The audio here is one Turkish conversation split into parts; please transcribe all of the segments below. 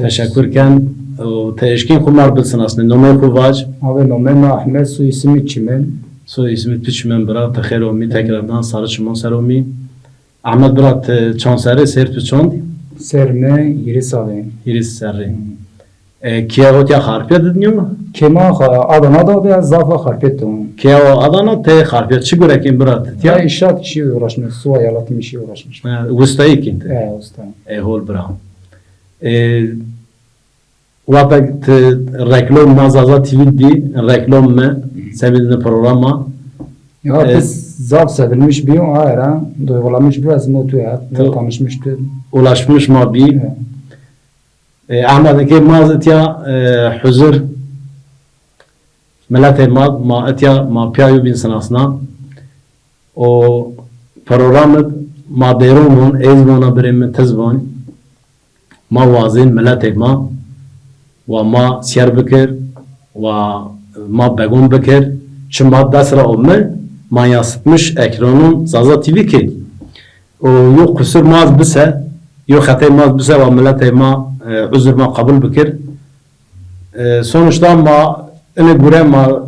تشکر کن و تشکین خمار بلسن اصلا نومه خواج Abi nomem Ahmet su ismi Çimen. سو اسمت پیش من برات خیر و می تکرارdan sarı çimon seromi Ahmet Berat çansarı sert çond Serme Yiris abi. iris serri kiya ya harfiye dedin mu Kema Adana'da bir zafa harpettim. kiya Adana te harfiye çi görekin Berat Ya ya inşaat işi uğraşmış. Su ayalatım işi uğraşmış. ustayı kinte Usta. hol bra وقت reklam mazaza TV di reklam mı sevildiğin programa Ya biz zaf sedilmiş bir o ara duygulamış biraz mutuyat. Tamam. Tanışmıştı. ulaşmış ma bir Ahmet ki mazet ya huzur ملت ما اتیا ما پیایو بین سناسنا و پروگرامت ما دیرومون ایزمونا بریم تزبان ما وازین ملت ما و ما سیر بکر و ما بگون بکر چون ما دست را اومد ما یاسطمش اکرانون زازا تیوی که و یو قصور ماز بسه یو خطای ماز بسه و ملت ما عذر ما قبول بکر sonuçta ma ene gure ma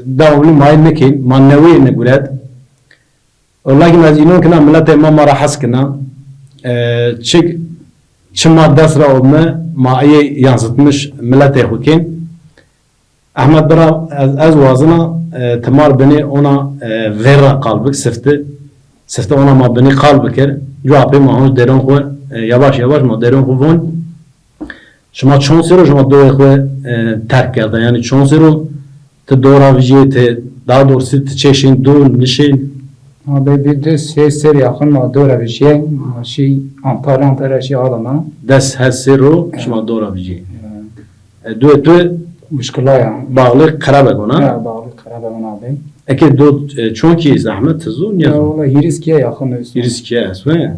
devamlı mail nekin ma nevi ne guret lakin az inon kina millet ma mara has kina çık çima desra olma ma ayı yansıtmış millet hukin Ahmet Bera az vazına temar beni ona vera kalbik sifte ona ma beni kalbikir cevabı ma onu derin ko yavaş yavaş ma derin ko von شما چون سر رو شما دو اخوه ترک کردن یعنی چون سر رو تا دورا ویجیه تا daha doğrusu çeşin dur nişin Abi bir de ser yakın ma doğru bir şey. Şey Antalya şey Adana. des her sero şuma dora vijie du Müşküla ya. bağlı karabek ona Ya bağlı Karabağ'ın abi. eke do çon ki zahmet tzu Ya ne valla Hiriski'ye yakın. iriski aswe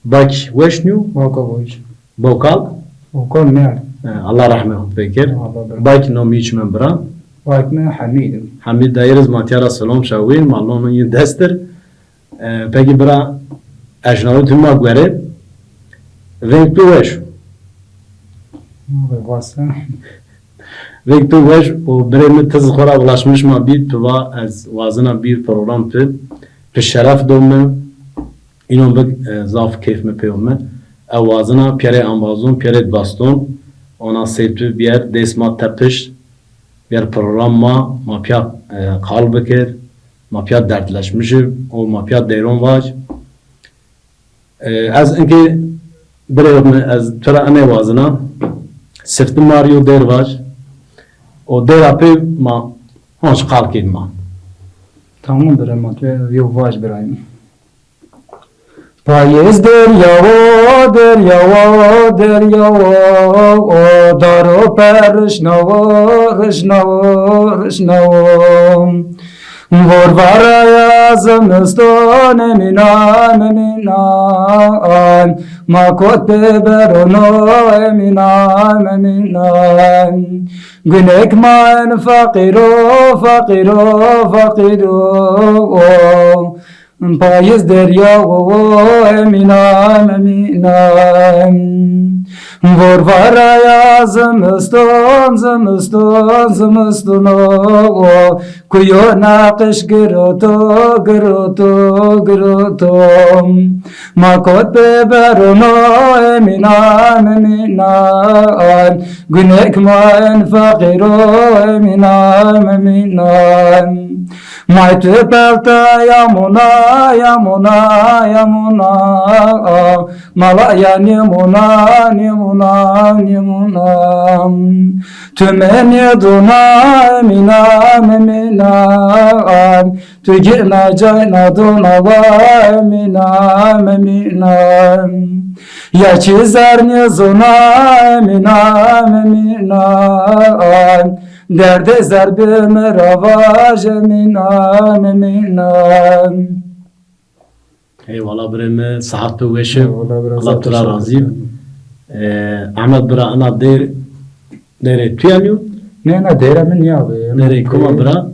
bak weşnu Vaka bu iş. bokal Okul ne? Allah rahmet bekir Allah bak no mi içmen bra Vak ne Hamid'im. Hamid dayırız matiyara selam şavin malonun yin destir peki bra ajnavi tümma göre renk tu weş Vasa. renk tu weş o birimi tız khora ulaşmış ma bir tuva az vazına bir program pe şeref domme inon bak zaf keyf me peyome awazına piyare ambazon piyare baston ona septu bir yer desma tepiş bir program ma piya kalbekir ma piya dertleşmişim o ma piya deyron var az inki bir az tıra ane vazına siftim Mario der var o der apı ma hoş kalkin ma Tamam bir ama yok vaş bir ayım. Payız deryava, deryava, deryava, o daro perişnava, rişnava, rişnava. Vor varaya zımıstan eminan, eminan, makot beberono eminan, eminan. Günek man fakiro, fakiro, fakiro, Payız derya o eminan eminan Vor varaya zımıston zımıston zımıston o Kuyo nakış gıroto gıroto gıroto Makot beberono eminan eminan Günek man fakiro eminan eminan Mai tu pelta yamuna yamuna yamuna malaya nimuna nimuna nimuna tümeni duna emina emina tu girna cayna duna va emina emina ya çizer ni zuna emina emina Derde zerbim ravaş eminam eminam. Eyvallah birime saat ve veşi Eyvallah, Allah tura razı. Ahmet bira ana der nere tuyamıyor? Ne deremin ya be. Nere kuma bira?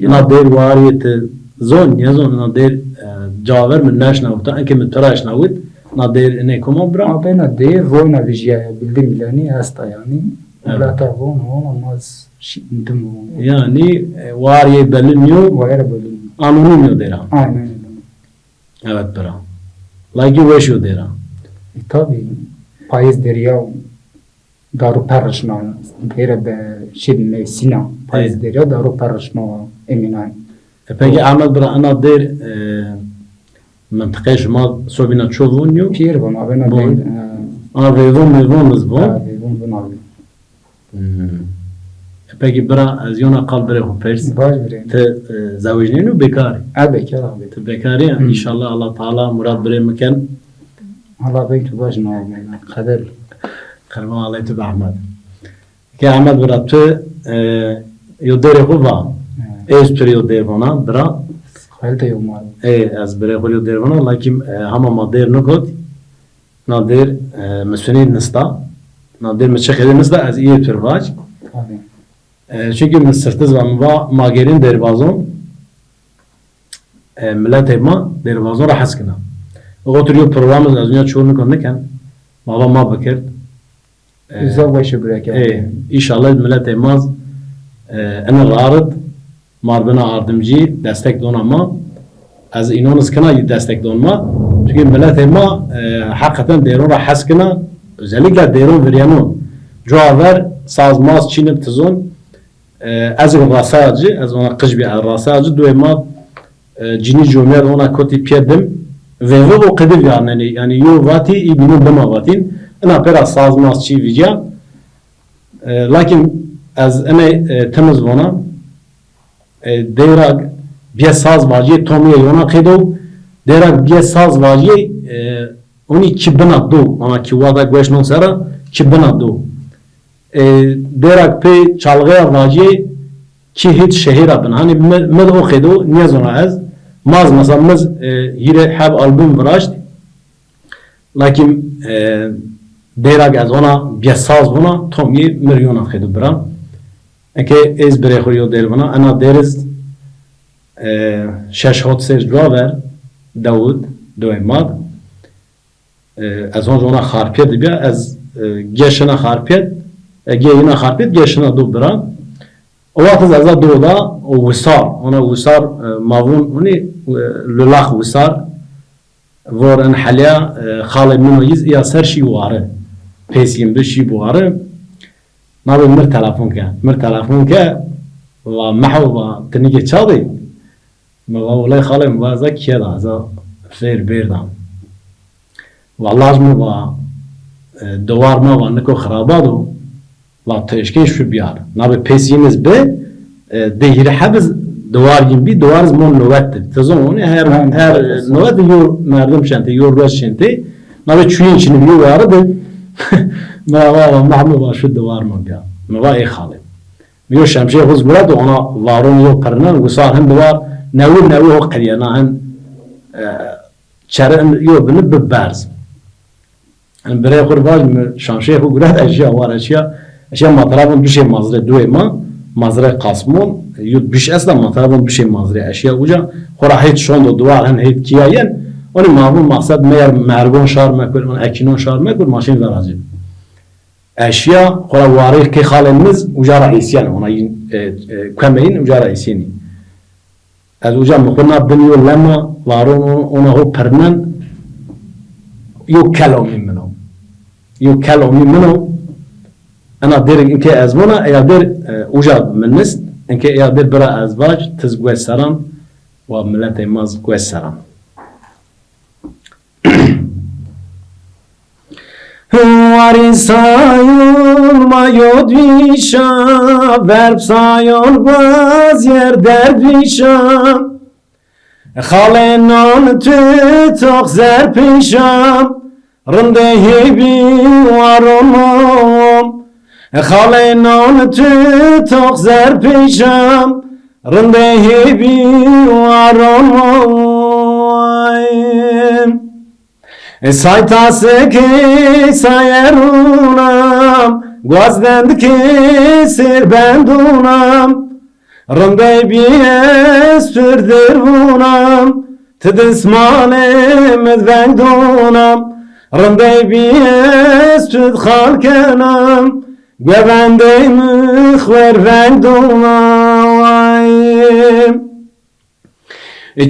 Ana der variyet zon ya zon ana der caver min naşna uta anke min tura naşna ut. Na der ne kuma bra? Abena de vona vijiya bildim ilani hasta yani. Evet. Lata vona olmaz şindim o. Yani variye belinmiyor, Vayra bölüm. anonim dera. Aynen öyle. Evet bra. Like you wish dera. Tabii payız derya daru perişna dere be şidin mevsina payız Evet. derya daru perişna eminan. Peki Ahmet bra ana der منطقه شما صوبینا چوونیو Pir bana abena Bon. değil. آویدون میوونز بون Abi bunu abi. peki bra از یونا قلب بره خو پرس Baş vereyim. ت زوجنینو بیکاری Abi kâr abi. ت بیکاری انشالله الله تعالی مراد بره مکن Allah bey tu baş ne abi. Kader. قربان الله تو احمد که احمد برا تو یو دره خو با ایز پر یو دره بونا برا Hayal de yok abi. از بره خو یو دره بونا لیکن همه ما دیر نکد نادر مسونی نستا نادر مچخه نستا از ایه پر واج Tabii. çünkü من سرتز و ماگرین دروازون ملت ما دروازون را حس کنه و اوتریو پروگرام از دنیا چون نکنه کن بابا ما بکرد Güzel başı bırak abi. inşallah millet emaz en rarıd marbına ardımcı destek donama az inanız kına destek donma çünkü millet ema hakikaten derun ra haskına özellikle derun veriyanu cuaver sazmaz çinip tızon az rasacı az ona kış bir rasacı duema cini cümle ona koti piyedim ve o kadir yani yo vati ibnu dema vatin ana pera sazmaz çi vica lakin az ene temiz vona derag bir saz vaciye tomiye yona kedo derag bir saz vaciye oni kibna do ona kiwada gweşnon sera kibna do derag pe çalgaya vaciye ki hiç şehir abın hani med o kedo niye zona az maz mesela maz hire hab albüm vraşt lakin derag az ona bir saz vona tomiye milyona kedo bra که از برای خوریو دل بنا انا درز شش هات سر جواور داود دویماد از اون جونا خارپیت بیا از گشنا خارپیت گینا خارپیت گشنا دو برا وقت از دو دا وسار انا وسار ماون اونی للاخ وسار ورن حلیا خالد منویز یا سرشی واره پیسیم بشی بواره نابي مر تلفون که و محو و تنیگه چادی مغاوله خاله مبازه کیه دا ازا فیر بیردم والله اجمو و دوار ما و نکو خرابادو و تشکیش شو بیار نابي پیسیمیز به دهیر حبز دوار گیم بی دوارز مون نوت تزون هر نوت یور مردم شنتی یور روز شنتی نابي چوین چنی بیو وارده ما محمود شو دوار ما بیا ما ای خاله میو شمشیر خوز برد و انا وارون یو پرنن و صار هم دوار نوی هو قریانا هن چرن یو بنب برز ان برای قربان شمشیر خو برد اشیا وار اشیا مطلبون بشه مزرعه دوی ما مزرعه قاسمون یو بش اصلا مطلبون بشه مزرعه اشیا وجا خورا هیچ شون دو دوار هن هیچ کیاین اون معمول مقصد میر مرگون شار مکل اون اکینون شار مکل ماشین ورازی اشیا خلا واريخ كي خالمز وجا رئيسيان هنا كمين وجا رئيسيني از وجا مخنا بنيو لما وارون انا هو برنن يو كلامي منو انا دير انك ازمنا يا دير وجا منست انك يا دير برا ازواج تزغوا سلام وملت ماز غوا سلام Varisayon mayod vişa, verpsayon vaz yer derd vişa. Xalenon tutok zerpişam, rinde hebi varonom. Xalenon tutok zerpişam, rinde hebi varonom. Saytası ki sayarunam, Guazdend ki sirbendunam, Rındey bir sürdürunam, Tidismane medvendunam, Rındey biyes tüd halkenam Gevendey mıhver vendunayım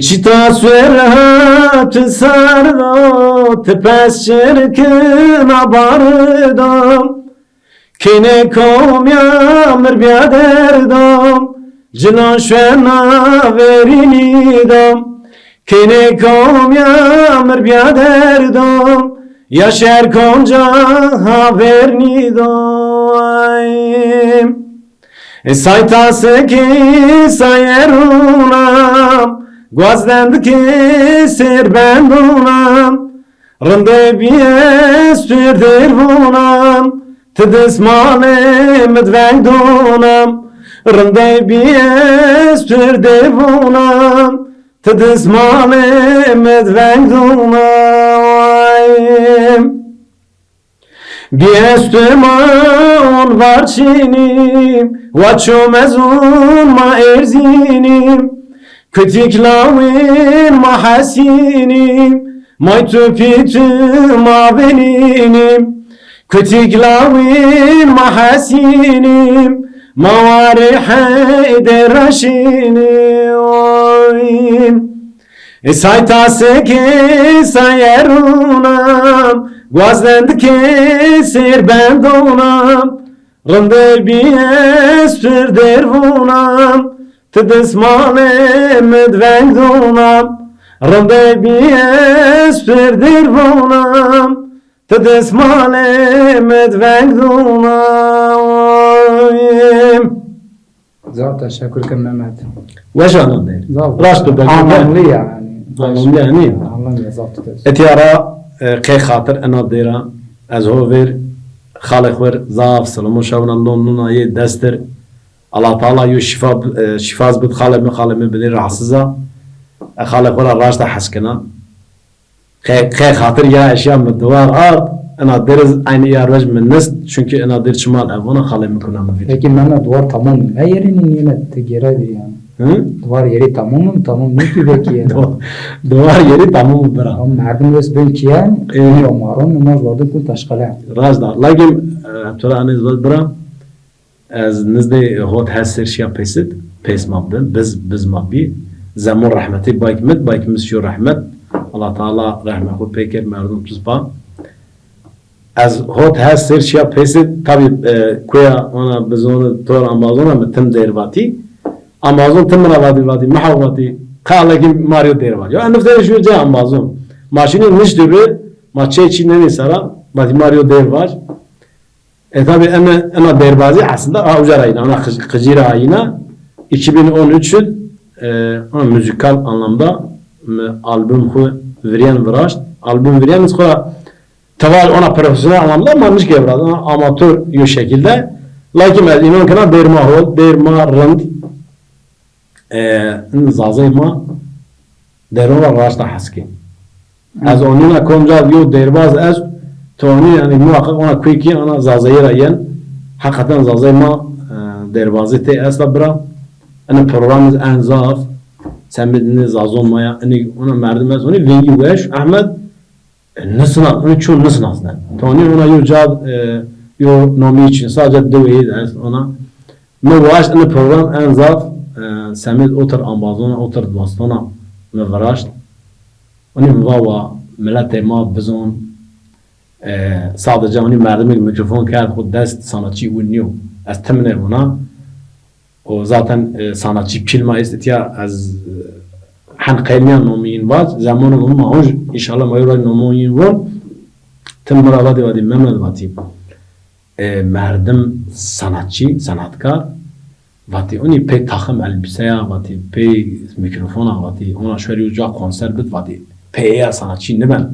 Çita süera tısardo Tepes şirkin abardam Kine komyamır biyaderdam Cilan şvena verinidam Kine komyamır biyaderdam Yaşer konca havernidam Saytası ki sayerunam Guazdendi ki serbendunam Rınde biyes türdürvunam Tıdız male medvendunam Rınde biyes türdürvunam Tıdız male medvendunam Biyes tüman var çinim Vaço mezun ma erzinim Kütiklavin ma hasinim May tüpitü ma beninim Kütiklavin ma hasinim Ma varihe deraşinim Saytası ki sayerunam Guazdendi ki serbendunam Rınde biyes türdürvunam Tıdız male medvendunam Rınde biyes türdürvunam Tıdız male medvendunam Zat teşekkür ederim Mehmet. Veş anam değil. Zat. Raştı ben. Anlamlı yani. Anlamlı yani. Anlamlı zat tutar. اتیارا که خاطر انا دیرا از هو ویر خالق ویر زاف سلمون شون اللهم نونا یه دستر الله تعالی یو شفاز بد خالق من بدی رحسزا خالق ویر راش ده حسکنا که خاطر یا اشیاء مدوار آرد انا درز aynı yarvaj من نست çünkü انا دیر çmal evona خالق میکنم مفید. Peki Mehmet duvar tamam mı? Ne yerinin nimet geredi yani? Duvar yeri tamam mı? Tamam ne ki peki yani? Duvar yeri tamam bra. Ama merdim ves ben kiyen yomaron namaz vardı kul taşkala. Razda. Lakin tora aniz bra az nizde hot hasser şia pesit pes mabdın biz mabbi zaman rahmeti bayk misyo rahmet Allah Teala rahmetu peker merdum tuzba az hot hasser şia pesit tabi kuya ona biz onu tor Amazon'a mı tim derbati Amazon tim vadi mahavati kala Mario dervat ya nefte şu ce Amazon maşinin niş dürü maçı içinde ne sara vadi Mario dervat tabi ana derbazi aslında avcar ayına ana kıcira ayına 2013'ün müzikal anlamda albüm veriyen viraşt albüm veriyen sonra taval ona profesyonel anlamda manmış gevrad amatör yo şekilde lakin az inan kana derma rand zazayma derova rasta haski az onuna koncal yo derbaz az توانی یعنی موقع اونا کویکی آن زازایی راین حقیقتا زازای ما دربازی تی اصلا برا انا پروگرام انزاف سمدنی زازون مایا انی اونا مردم از اونی وینگی وش احمد نسنا اونی چون نسنا اصلا توانی اونا یو جاد یو نامی için sadece دوید از اونا مواش انا پروگرام انزاف سمد اوتر آمبازونا اوتر دواستونا موراشت اونی مواوا ملت ما بزون sadece hani merdimi mikrofon kağıt خود دست sanatçı ünlü az temne ona o zaten sanatçı kelime istetiya az han qeyliyan nomin var zamanı onu mahoj inşallah mayura nomin var temmer avadi vadi memnun vati merdim sanatçı sanatkar vati oni pek takım elbiseye vati pek mikrofona vati ona şöyle uca konser bit vati pek sanatçı ne ben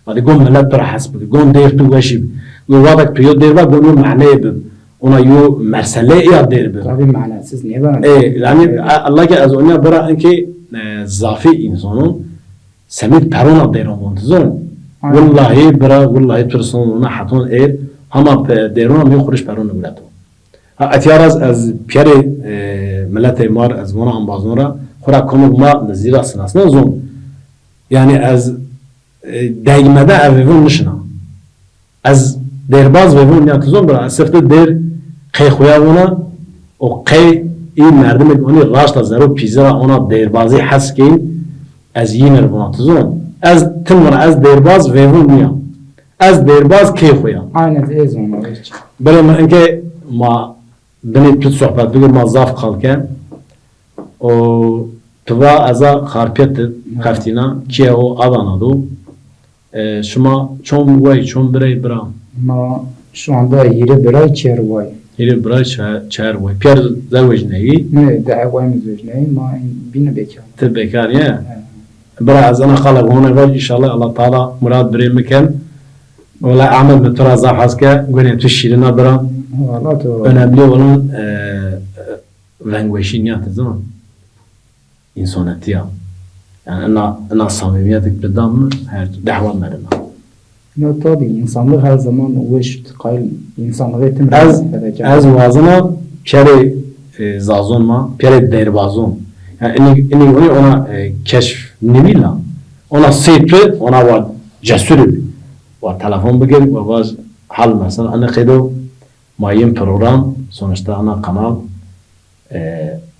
ولی گم ملت پر حسب گم دیر تو وشی و وقت پیو دیر با گم معنی بب اونا یو مرسله ایاد دیر بب. Tabii manasız niye bana? Yani Allah ki az ona bıra ki zafi insanın semit perona deron montuzun. Vallahi bıra vallahi tursun ona hatun hama deron mi khurish perona bulato. Atiyaraz az piyare millet mar az ona ambazora khura konuk ma nazira sınasına zon. Yani az değmede evvin nişna. از دیرباز ویون یا تزون برا صرف دیر قی خویاونا و قی این مردم که اونی راشت زرو پیزا اونا دیربازی حس کن از یه نربونا تزون از تمر از دیرباز ویون نیا از دیرباز کی خویا Aynen ez ona hiç. برای من اینکه ما بنید تو صحبت بگیر ما ضاف خالکن و توا ازا خارپیت خفتینا کیه او آدانا دو شما چون وای چون برای برام Ma şu anda yeri biray çervay. یه برای چهر وای پیر زوج نهی Ne davayımız ne ma bine bekar. تو بکاریه برای از انا خالق هونه وای انشالله الله تعالی مراد برای مکن ولا اعمل بطرا زاف حسکه گوینه تو شیرنا برام Valla to. önemli olan vengueşinyat zaman insaniyeti ya. Yani ana samimiyetik bir dam mı her dehvan merina. Ya tabii insanlık her zaman o iş kayıl insanlığı etim Az vazına peri zazon ma peri derbazon. Yani ini ona keşf nevila. Ona seytü ona var cesur var telefon bugün ve vaz hal mesela ana kedo mayın program sonuçta ana kanal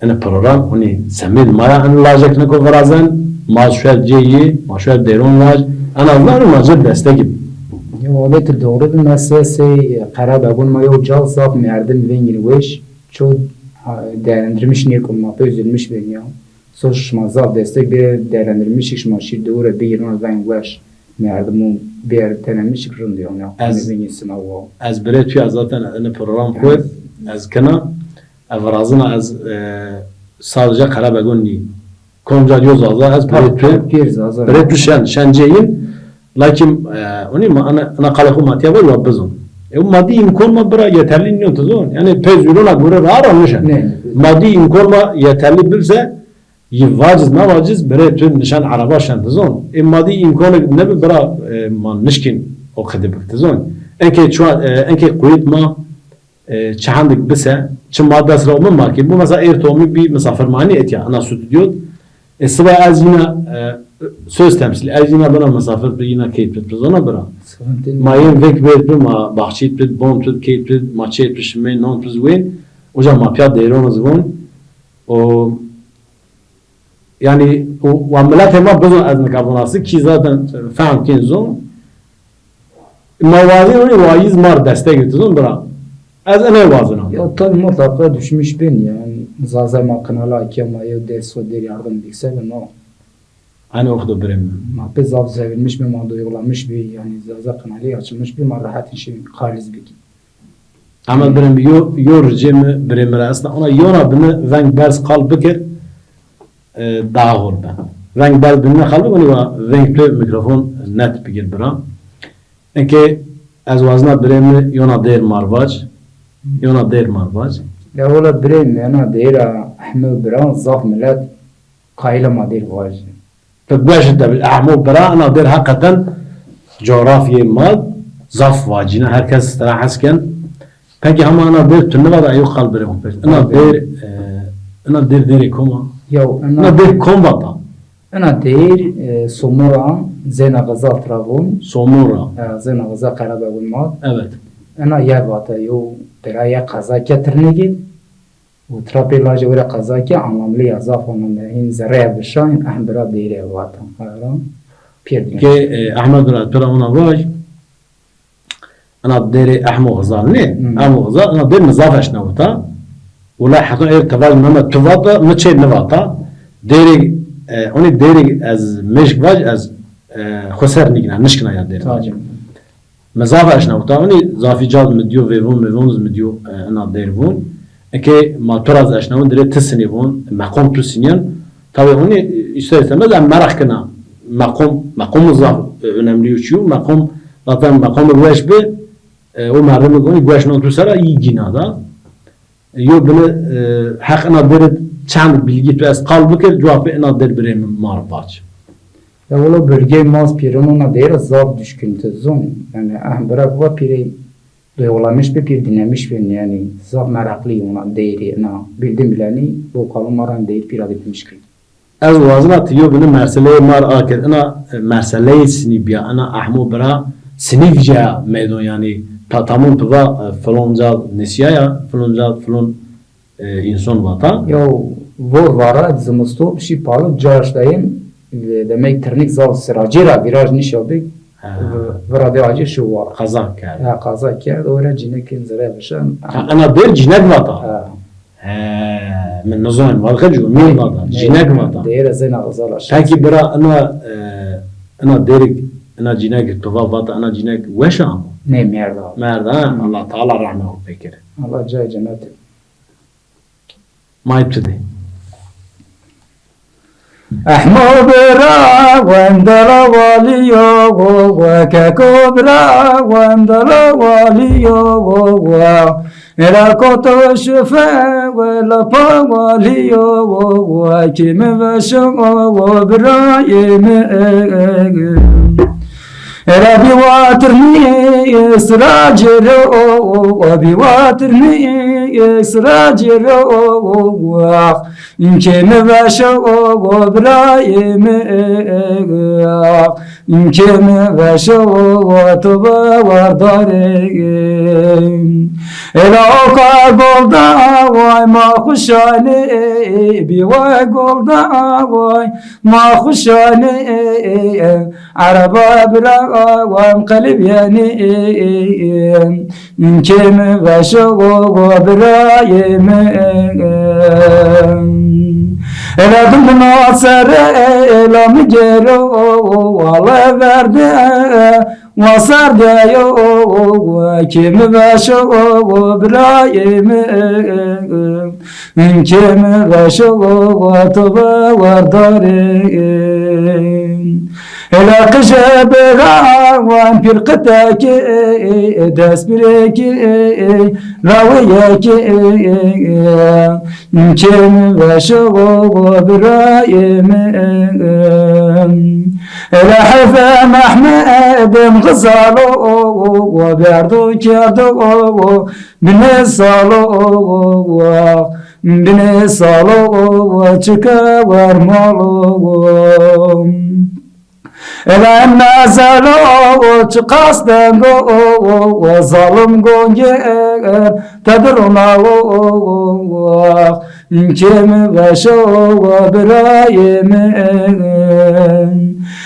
ana program hani semil maya ana lajek ne ko varazen maşver ceyi maşver deron laj ana var mı destek gibi. Ya olayı doğru bir meselesi karar bakın ma yok caz saf merdim vengin veş çok değerlendirmiş niye kulma üzülmüş ben ya. Soş mazal destek bir değerlendirmiş iş maşir doğru bir yerine ben veş merdimun bir denemiş kırın diyor ya. Az- Vengin sınavı. Az bire tu zaten ana program koy az kana evrazına az sadece kara begonni konca diyor zaten az bire tu Bir zazar. bire tu şenceyin lakin oni ma ana kalahu matiya var ya bizon maddi imkan ma bira yeterli niye tuzun yani pez yoluna göre rahat olmuşsun Ne? maddi imkan ma yeterli bilse yivaciz navaciz bire tu nişan araba şentuzun maddi imkanı ne bir bira ma nişkin o kadar tuzun enke kuyut ma çahandık bise çim madde sıra olma ma ki bu mesela ertoğumu bir misafirmani et ya ana stüdyo sıra az yine söz temsili az yine bana misafir bir yine keyif etmez ona bırak Mayın vek bir ma bahçet bir bom tut keyif bir maçet bir şimdi non plus win hocam ma piyade değerimiz won o yani o vamlat ama bazı az nekabonası ki zaten fahm kinzon mavazin onu vaiz mar destek etizon bırak az ne vazına Ya tabii mutlaka düşmüş ben yani. Zazama kanala ki ama ya ders o der yardım dikse ben o. hani okudu birim Mahpe zav sevilmiş bir ma duygulanmış bir yani zaza kanalı açılmış bir ma rahat işin haliz bir. ama birim yor cemi birim aslında ona yona bini venk bers kal bikir dağ ol ben venk bers bini kal bikir ona venk tu mikrofon net bikir bira enke az vazna birim yona der marvac yona der marvac Ya ola birey yana deyra Ahmet Biran zaf millet kayla ma der vajı. فباش انت بالاحمو برا انا دير حقا جغرافيا مال ظف واجينا هركز استراحة حسكن peki ama ana bir türlü var ayı kalbire kompet ana deri koma Ya ana der kombata ana deyir somura zena gaza trabun somura zena gaza karababun ma evet ana yer vata yo deraya kaza ketirne git و ترابي لاجي ورا قزاكي عمام لي اضافه من هين زرع بشاين احمرا ديري واتم هارا بيردين ki Ahmet Durat pera ona vaj ana deri ahmo غزال ne ahmo غزال ana der mizafeş navta ولا حقا ارتباط مما تفاتا متشي نواتا ديري oni deri az مشك vaj az خسر نيجنا نشكنا يا deri تاجم مزافه اشنوتا oni zaficaz مديو vevon vevonuz مديو ana dervon ki maturaz aşnavun dire tisini von makom tusinyan tabi onu ister istemez merak kına makom zaf önemli uçuyor makom zaten makom rüveşbe o merhemi koni güveşnon tusara iyi ginada yo bunu hakkına dire çand bilgi tu es kalbi kir cevap ena der birem marpaç Ya ola bölge maz pironuna deyir zaf düşküntü zon yani ahmbara bu piri duygulanmış bir pir dinlemiş bir yani zaf meraklı ona deyiri na bildim bileni bu kalın maran deyir pir adetmiş kıl. از وازنات يو بن مرسله مار آكل أنا مرسله سني بيا أنا أحمو برا sinivce meydon yani tamam pıva falonca nesiyaya falon insan vata. Ya vor vara zımısto şi palı carştayım demek ternik zal sıracıra viraj nişadık vrade acı şu var. Kazak yani. Ha kaza kerdi oraya cinekin zire bişen. Ana bir cinek vata. Ha. من نظام والخرج ومين وضع جيناك وضع Değer zena azala. peki bira ana derik ana jinak tuva vata ana jinak weşa ama Ne merda. merda Allah Teala rahmehu pekir Allah cay cennet. ma ibtidi أحمد برا واندلا واليو وككبرا واندلا واليو إلى كتو شفا ولا واليو وكيم بشو وبرايم ربي واترني سراجرو وبي واترني سراجرو كم بشو وبرايم كم بشو وتبا ورداري العقا قلدا واي ما خشاني بيواي قلدا واي ما خشاني عربا برا وانقلب يعني كم بشو وبرايم لكن ناصر لا مجرو والله برد وصار دايو كم بشو وبرايم كم بشو وطبا ورداري إلى قشبرا وان فرقتك داس بريك راويك كم بشو وبرايم إلى حفا محمد مغزالو وبعدو كردو بنسالو بنسالو وشكا ورمالو لما زالوا تقصدوا وظلم قنجر تدرنا كم بشو وبرايم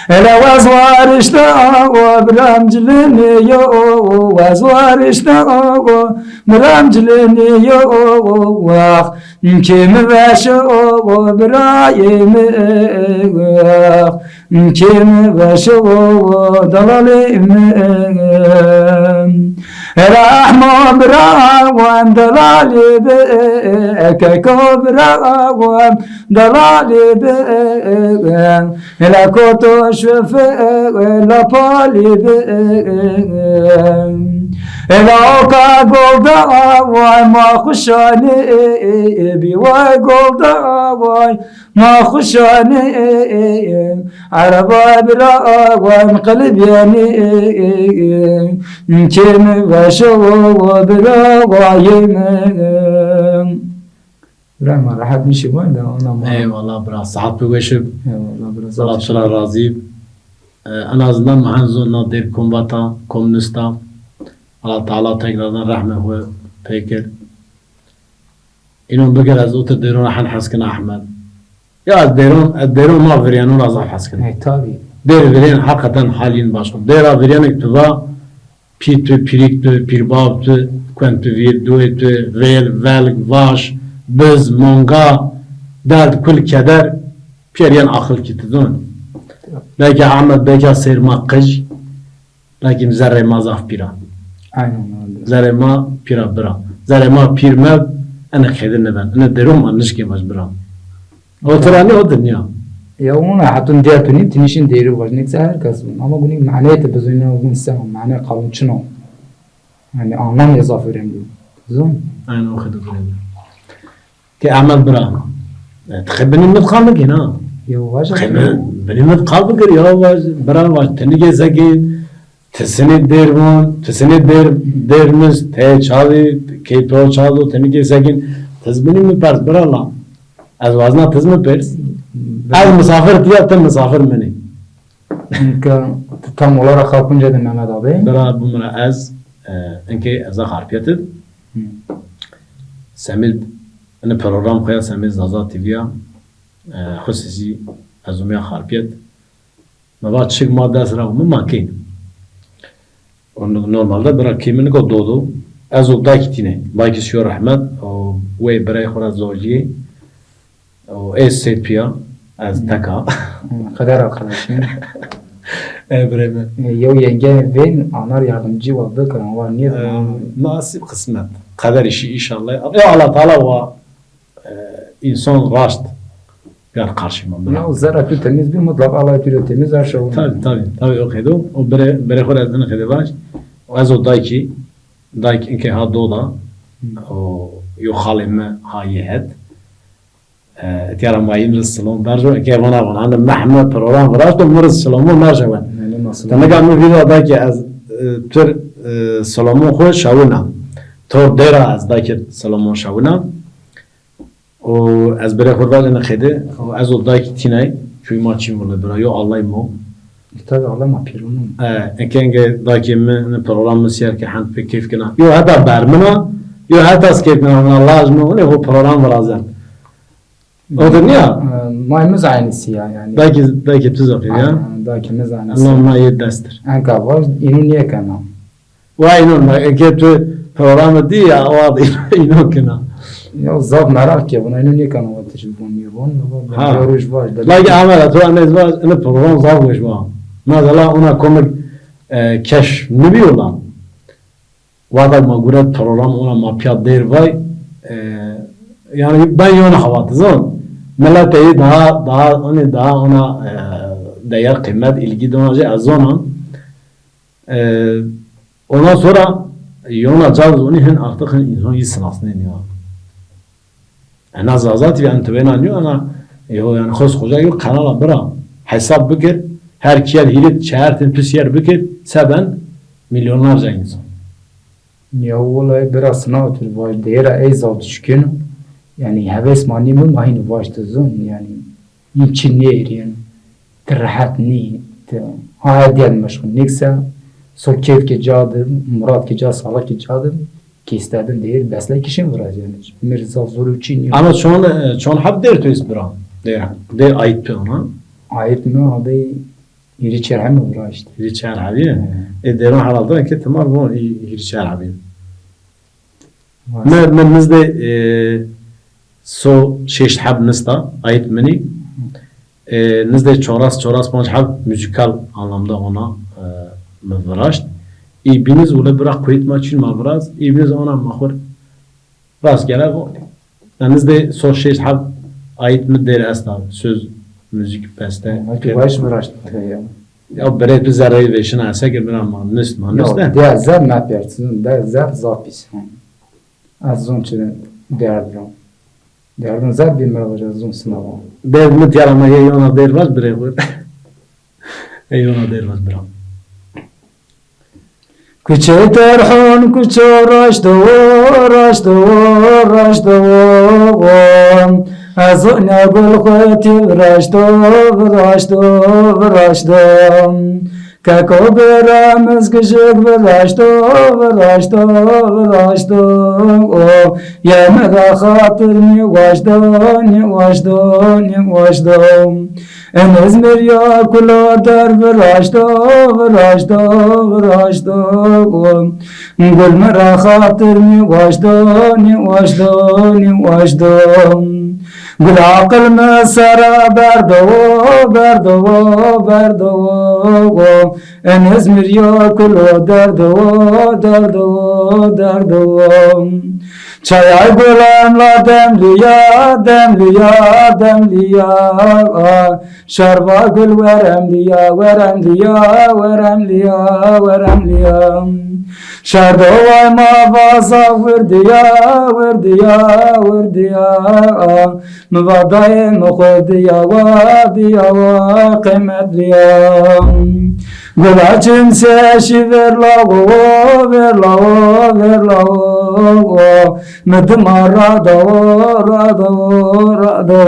لا وزوار اشتاق وبرمجلني يو وزوار اشتاق برمجلني يو كم بشو وبرايم كم بشو ضلالي رحمة براوان ضلالي بك كبراوان ضلالي بك لا كنت شوف لا بالي بك لا أوكا قلدا ما خشاني بيواي قلدا ما خشاني عربا بلا وانقلب يعني كم بشو وبلا وعيم ما راح نمشي وين انا ما eyvallah bra saat beşib والله برا Allah Teala razı en azından mahzunna der kombata komünista Allah Teala tekrardan rahmet ve pekir İnon bugün az otur derun han haskin Ahmet ya derun ma veriyanun az haskin tabii der veren hakikaten halin başka der veriyan iktiva pitu piriktu pirbabtu kventu virdu etu vel vaş biz monga dert kul keder periyan akıl kitidun belki Ahmet belki serma kıj lakin zerre mazaf pira aynen öyle zerre ma pira bira zerre ma pirmev ana khedin ben ana derum anışke majbira oturani o dünya يا وانا حتى دياتوني تنشين ديرو وجنك سهل كسب اما قولي معناته بزينا وقول سام معناه قانون شنو يعني anlam yazafır hem زون aynen o khedin ki Ahmet bira تخبني متقابل هنا يا واجه بني متقابل يا واج برا واج تنيجي زكي تسني derimiz te çavi keyto çavi teniye zekin tezbini mi pers برا la az vazna tez mi pers az misafir diye tem misafir meni اینکه tam olarak kalkınca da Mehmet abi. برا بمرا از انکه از خارپیت سمیل ان پروگرام خیا سمیل زازا تیویا خصوصی از اون خارپیت ما بعد شک ما دست را ما کین اون نورمالده برا کیمن گو دودو از او دایکتینه بایکس شو رحمت او وی برای خورا زوجی او اس سیت پیا از تکا Kadar arkadaşım. برای Yo yenge ve anar yardımcı var bakın var niye? nasip kısmet. Kader işi inşallah. Ya Allah Teala o insan raşt bir karşıma. Ya zara tu temiz bir mutlak Allah tu temiz her şey. Tabii o kedo. O bere khol azna kedo baş. Az o dayki inke ha doda o yo khalime hayihet. تيارا ماين السلام برجو كيف انا عندنا محمد بروجرام راجو مرز سلامو مرجوا تنقع من فيديو داكي از تر سلامو خو شاونا تور ديرا از داكي سلامو شاونا و از بري خورباج انا خيده و از داكي تيناي شوي ماتشي ولا برايو الله يمو tabii Allah ma pirunum. كان داكي من بروجرام مسير كي حنت كيف كنا يو هذا برمنا يو هذا سكيبنا لازم هو بروجرام رازن o da niye? Mayımız aynısı ya yani. Belki tuzak ya. Dakimiz aynısı. Allah'ıma yedestir. Enka var, inu niye kana? Vay inanma, ketu programı değil ya, o adı inan kena. Ya zab merak ya, buna inu niye kana var tecrübem ya, bunu yoruş var. Belki amela, tu anez var, inu program zavmış var. Mesela ona komik keş ne biliyorlar? Vada magure program ona mapya der vay. Yani ben yana havatızım. Millete daha ona değer kıymet ilgi donacı azona ondan sonra yana caz onu hin artık insan iyi sınavsın iniyor. Ana zazat ve anteben anıyor ana yani khos hoca yok kanala bıra hesap bükür her kiyer hilit şehirtin pis yer bükür seben milyonlarca insan. Ya vallahi biraz sınav tür var değer eyzal düşkün. Yani heves mani mun mahin baştızın yani için ne eriyen rahat ne ha diyen meşgul neyse so keyf ki cadım murat ki ca salak ki cadım ki istedim değil besle kişinin var yani mirza zoru için ama şu an hep der tu isbira der ayıp tu ona ayıp mı abi yeri çerhem mi var işte yeri çerhem derin halalda ki tamam bu yeri çerhem من نزده سو شش حب نستا ayıp منی نزده چهارس پنج حب موزیکال anlamda ona مفراشت بینیز ولی برا کویت ما چین مفراز بینیز ona مخور راست گله بود نزده سو شش حب ayıp mı der استا söz müzik beste baş mıraşt ya bere bir zarayı veşin asa ki bir ama nist ma nist de de zar ne yaparsın de zar zapis az önce derdim zar bir merhaba zon sınavı der mit yarama yona der var bire var yona der var bira Kuche terhon kucho rashdo azona gul khati rashdo kako beramaz gajek rashdo ya mera khatir ni washdo en izmir ya kula dar rashdo gul mera khatir ni washdo gul aql masara bardo en izmir ya kula dardo çay gulamla demliya şarva gül veremliya şardovay mavaza verdiya mvadaye mkhodiya wa kıymetliya Gulaçın seşi ver lago, ver lago, ver lago. Medim arada, arada, arada.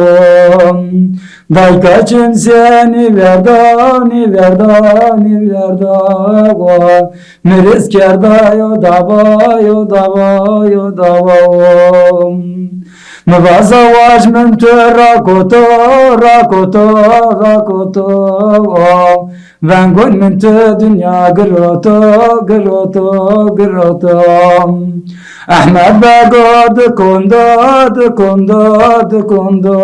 Daykaçın seni verdani, verdani, verda. Meriz kerda yo dava, yo dava, yo dava. Mvazavaş min tu rakoto, rakoto, rakoto. Vengun min tu dünya gıroto, gıroto, gıroto. Ahmet Bego dıkondo, dıkondo, dıkondo.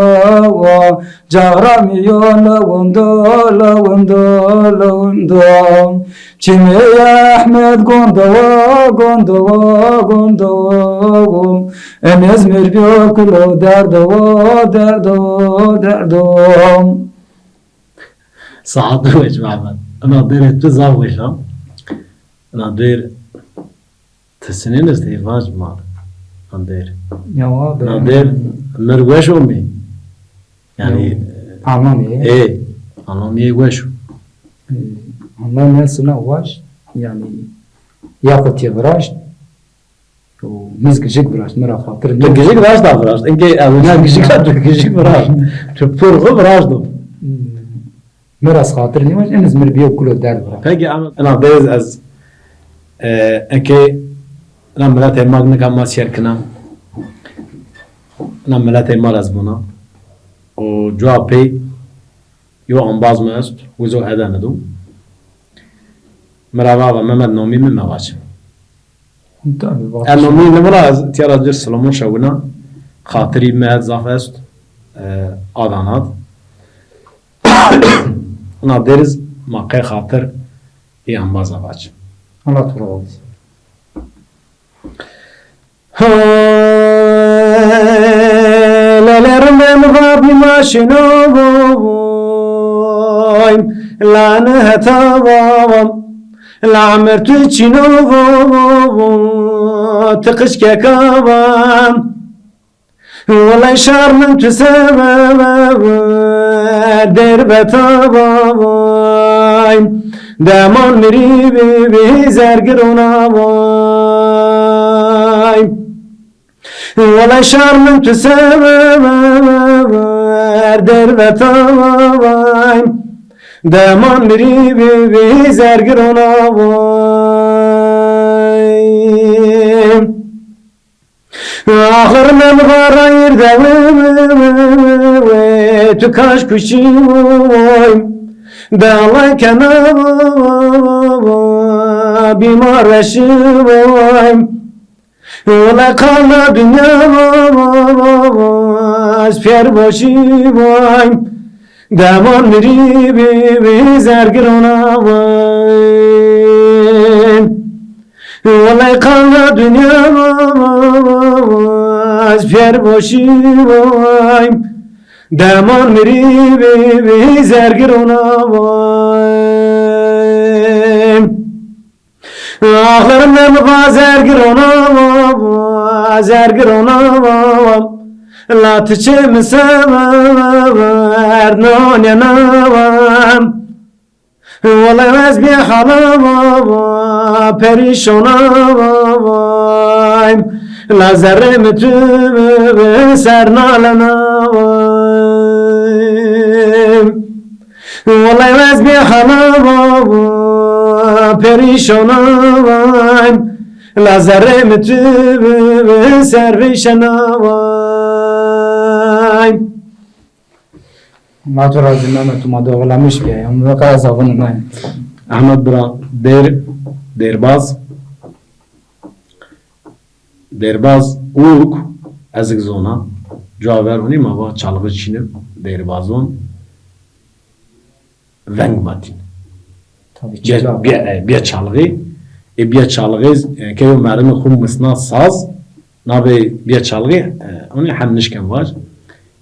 Cagramiyo lavundo, lavundo, lavundo. Çimiye Ahmet gondo, gondo, gondo. En İzmir biyokulu derdo, derdo, derdo. Saat ويش بعمل أنا دير تزاوجها أنا دير تسنين استيفاج مال أنا دير Ya أنا دير مروش أمي يعني Anlamıyor. إيه أنا مي وشو Anlamıyorsun var. Yani yakıt yıvraş. O mizgicik vraş. Mera fatır. تجيك براش دا براش إنكي أبونا تجيك براش تفرغ براش دو Meras hatır ne var? En İzmir biyokulu der vraş. Peki أنا ديز از إنكي أنا ملاتي ماغنك أما شركنا أنا ملاتي مال أزبونا وجوابي يو أنباز ما است وزو هذا ندو مرابا ممد نومي من مواش Tabii bak. النومي نمرا تيارا جر سلمون شونا خاطري ما زاف است آدانات أنا ديرز ما قي خاطر هي أنباز أواش Allah tura olsun. للرمم غابي ما شنوبوين لا نهتابام لا عمرت تشنوبو تقش كابام ولا شار من تسبب درب تابام دمان مريبي بزرقرونا باي ولا شر من تسبب درب تاباي دمان مريبي بزرقرونا باي آخر من غير دوام تكاش كشيوي دالای کنار بیمار شویم ولی کالا دنیا از پیر باشیم دمان میری بی زرگرانه ویم ولی کالا دنیا از پیر باشیم دمان میری بی زرگرانه ویم آخرم نمقا زرگرانه ویم لا تچه مسمر نانیانه ویم ولی از بی حالم پریشانه ویم لا زرم تو سرنالنه والله از بی حالم پریشانم لازرم تو سرویشنم ما tura zimeme tu ma doğulamış bir ya. Onu kadar zavunum ben. Ahmet Bra derbaz uyuk ezik zona caver oni mava çalgı çinip derbazon veng batin Tabii çela. bir çalgı bir çalgı ki o mermi khum misna saz nabe bir çalgı onu hannişken var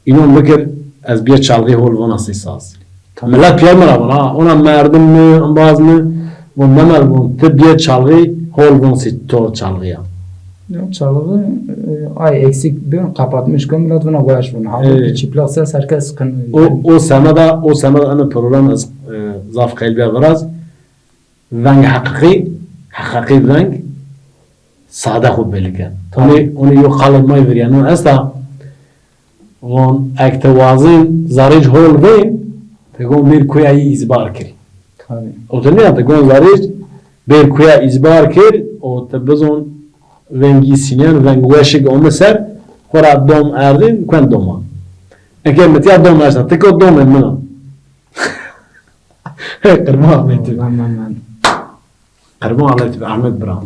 inon bakır az bir çalgı hol vona saz millet piyamara ona merdim mi ambaz mı bu memel bu bir çalgı hol vona to çalgıya Çalığı ay eksik bir kapatmış gömülat buna koyaş bunu. Halbuki çıplak ses herkes o senada ana program zaf kalbiye biraz ونگ حقیقی ونگ ساده خوب بلکن اونی یو خالد مای وریانو استا وان اکتوازین زارج هول وین تقول بير كويا إزبار كري. وتنيا تقول زاريج بير كويا إزبار كري وتبزون vengi sinen vengi weşik o mesel kora dom erdin kwen doma eker metiya dom ersa tiko dom emina qırma Ahmet qırma Ahmet Bram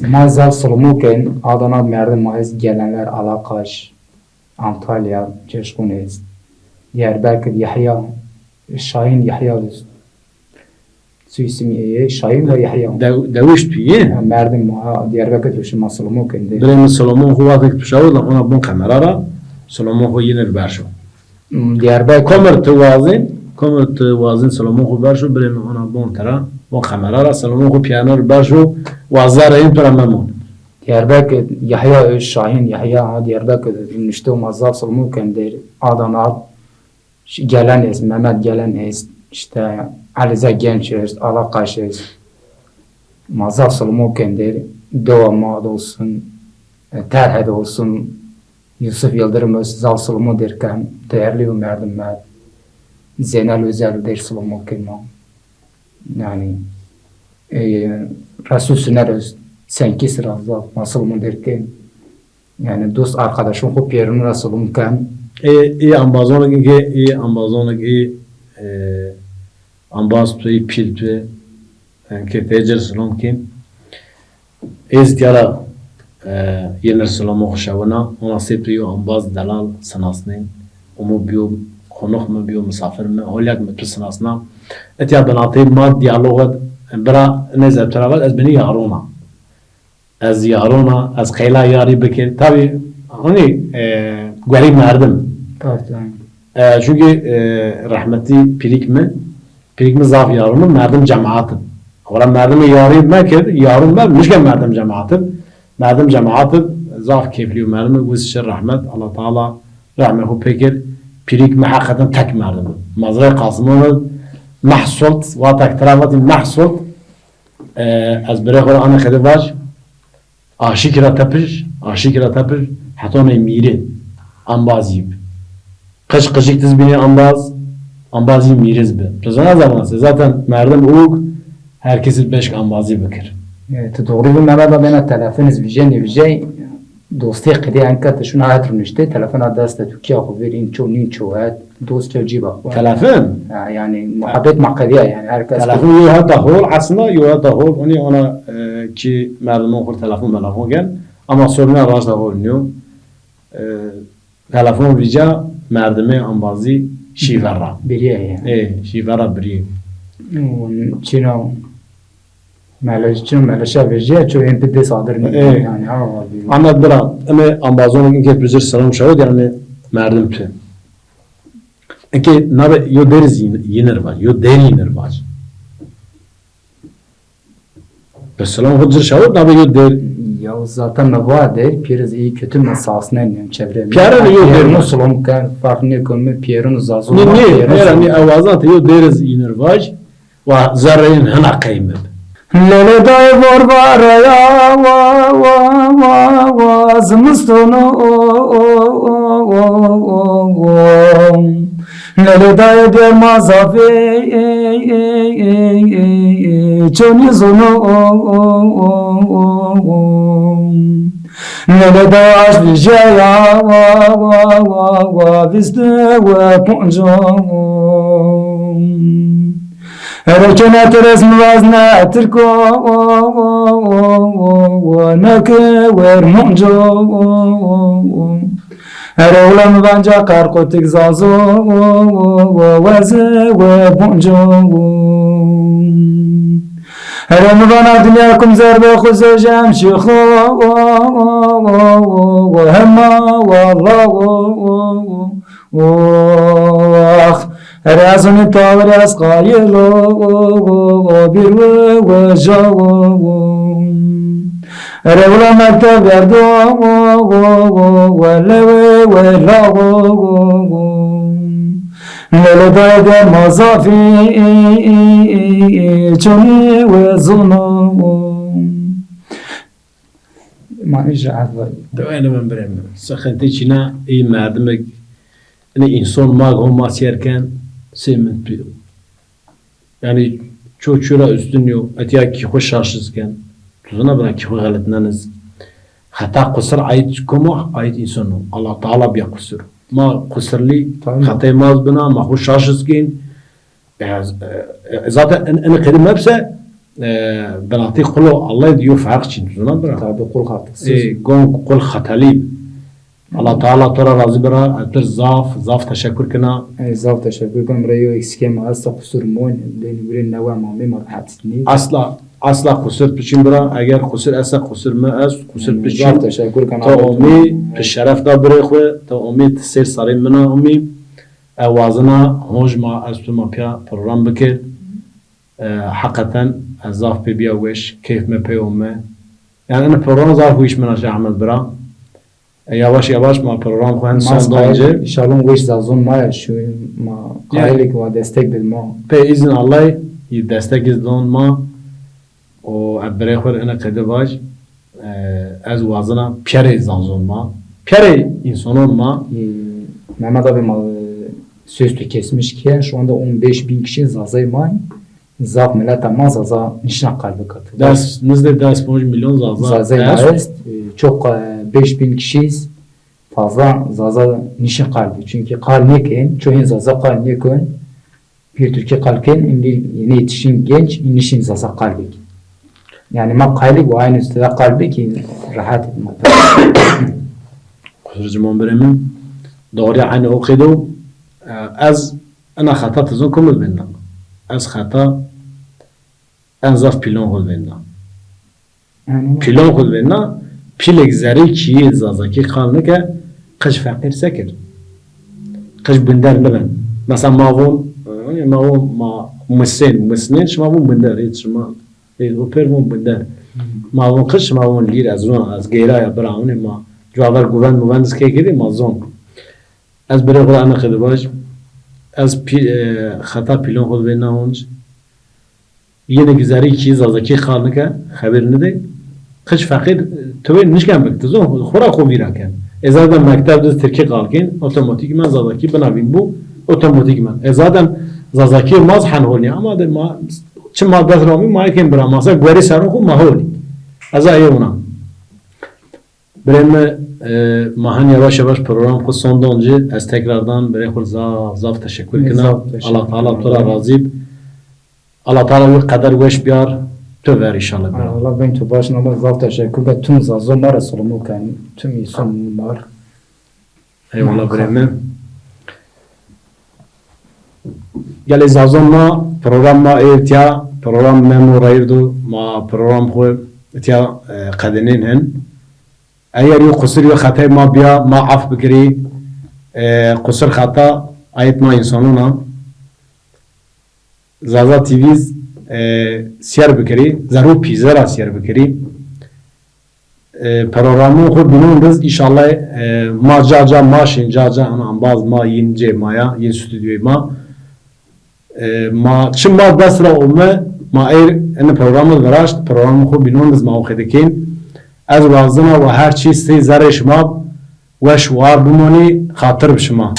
Mazal Solomuk'en Adana merdim maiz gelenler Alakaş Antalya Çeşkuneyiz Diyarbakır Yahya Şahin Yahya su ismi Şahin ve Yahya Deviş tüye merdim Diyarbakır Tuşma Solomuk'en de Brem Solomon huvatık tuşavu da ona bun kamerara Solomon hu yine berşo Diyarbakır Komer tevazin Solomon hu berşo brem ona bun tara bun kamerara Solomon hu piyanor berşo وازار این پر امامون Diyarbakır Yahya Şahin Yahya Diyarbakır nişte mazaf Solomuk'en der Adana gelen es Mehmet gelen es işte Alize Gençes Alakaş es mazaf Solomuk'en der Doğamad olsun Terhed olsun Yusuf Yıldırım Özal Solomuk derken değerli ömerdim ben Zeynel Özel der Solomuk'en yani Resul Süneröz senki sırazda nasıl mı derken yani dost arkadaşım ko Pierre'nin Resul'um kan ambazonik ambaz tuyi pil tuyi ki tecir sılom kim ez diyara yenir sılom hoşavına ona sepriyo ambaz dalal sanasnin umu biyo konuk mu biyo misafir mi holyak mı tu sanasna etiya benatı mad diyalogat برا نزل تراول از بني يارونا از يارونا از خيلا ياري بكر تابي هوني غريب مردم çünkü rahmetli pirik mi zaf yarımı merdim cemaatı oran merdim yarı mekir yarım ben müşken merdim cemaatı zaf kefli merdim vizşir rahmet Allah Teala rahmehu pekir pirik mi hakikaten tek merdim mazraya kasımı محصولت واتك ترافاتي محصولت از برای خود آن خیلی باش آشیکرا تپش حتی نه میره انبازیب قشیک تزبینی انبازی میرز به پرزنا زمانه zaten مردم اوگ هر کسی بهش انبازی بکر تدوری به مردا بین تلفنز ویژه دوستی قدی انکت شون هات رونشته تلفن دست تو کیا خو برین چونین چوات دوست جيبه تلفن يعني محبت معقديه يعني هركز تلفن يو هذا هو اصلا يو هذا هو انا كي مردم خور تلفن بلاغون گن اما سورنا راست هو نيو تلفن ویجا مردمه انبازی شیفرا بریه يعني شیفرا بریه چینو مالش ویجا چو ام پی دی صادر يعني اما برا اما انبازون که پرزر سلام شود yani مردم تو Eke nabe yo deriz yiner var, yo deri yiner var. Mesela hocam şahit nabe yo der. Ya zaten ne var der, Pierre's iyi kötü mesasına yani çevre. Pierre'nin yo der. Musulum kan farklı konu Pierre'nin zazu. Ne avazat yo deriz yiner var. Ve zarreyin hana kıymet. Lele day var ya wa zmustunu Nele daye de mazafe çoni zono Nele daye aşbijaya wa viste wa punjo Erekene teres muvazne tirko neke ver munjo Eroğlan bence karkotik zazo veze ve bonjo Eroğlan bana dünya kum zerbe khuze jamşikho ve hemma vallah Erazuni tavres qayelo bir ve jawo Eroğla mektep verdi ve lewe ve lago للدايد مزافي جوني وزنو ما إيش عذاب أنا من بريم سخنتي شنا إي مردمك إني إنسان ما هم ما سيركن سيمن بيدو يعني çok şura üstün yok. Etiya ki hoş şaşızken tuzuna bırak ki galet nanız. Hata kusur ait komu ait insanu. Allah Teala bir kusur. Ma kusurli hata maz bina ma hoş şaşızken zaten en kerim hepse belati kulu Allah diyor fark için tuzuna bırak. tabi kul hatıksız Gon kul hatali. Allah Teala tora razı bıra. Alter zaf teşekkür kına. zav teşekkür ederim reyo ekskem asla kusur mon deni birin neva mami marhatni asla kusur piçin bıra. Eğer kusur esa kusur mu es kusur piçin. zav teşekkür ederim تا امی به شرف دا بره خو تا امی سر سری منا امی اوازنا هوج ما از تو ما پیا پروگرام بکر حقیقتا ازاف پی بیا وش کیف می پی اومه یعنی انا پروگرام زار هویش منا شا عمل برا yavaş yavaş ma program خو انسان دانجه inşallah wish zazon ma şu ma kaylik ve destek bilma pe izin Allah yi destek izlon ma o abere خو انا قد باش از وازنا پیره زانزون ما پیره insanon ma Mehmet abi sözlü kesmiş ki şu anda 15.000 kişi zazay may zaf millet ama zaza nişan kalbi katı. ders nizde ders 5 milyon zaza Zazay mayest çok 5.000 kişiyiz fazla zaza nişan kalbi çünkü kalniken çoğun zaza kalniken bir Türkiye kalken yeni yetişin genç nişin zaza kalbi. Yani ma kaylık ve aynı üstte kalbi ki rahat etmek. Hocam benim doğru aynı okudu. Az ana hata tuzun kumul benna. Az hata en zaf pilon hol benna. Pilon hol benna pilek zari ki zazaki kalne ke kış fakir sekir. Kış binder neben. Mesela mavun ma مسن شما بون بندر شما اوپر بون بندر ما اون قش ما اون لیر از اون از گیرا یا براون ما جوابر گوون موندس که گیری ما زون از بره قرآن خدا باش از خطا پیلون خود بین نهونج یه نگذاری چیز از کی خال نکه خبر نده قش فقیر تو نیش کم بکتزون خورا خوبی را کن ازادم مکتب دست ترکی قال کن اتوماتیک من زادکی بنابین بو اتوماتیک من ازادم زازاکی ماز حنونی اما ده ما چه ما دست رامی ما یکیم برام ماسه گوری سرون خو ماهولی از آیه اونا بریم ماهن یواش یواش پروگرام خود سندانجی از تکراردان برای خود زاف تشکر کنم الله تعالی تو را راضی الله تعالی وی قدر وش بیار تو ver inşallah. Allah ben tu baş namaz zaf teşekkür ve tüm zazon var solumu kan tüm isim var. Eyvallah بریم گلی زازون ما پروگرام ما ایتیا پروگرام ممو رایدو ما پروگرام خو ایتیا قدنین هن اگر یو قصر یو خطای ما بیا ما عف بکری قصر خطا ایت ما انسانونا زازا تیویز سیر بکری ضرور پیزرا سیر بکری پروگرامو خو بینون دز انشالله ما جا ماشین جا انا باز ما yin مایا yin stüdyoy ma ما چه ما دست را اومه ما ایر این پروگرام دراشت پروگرام خوب بینون از ما خدکین از وازنا و هر چیز سی زرش ما و شوار بمونی خاطر بشما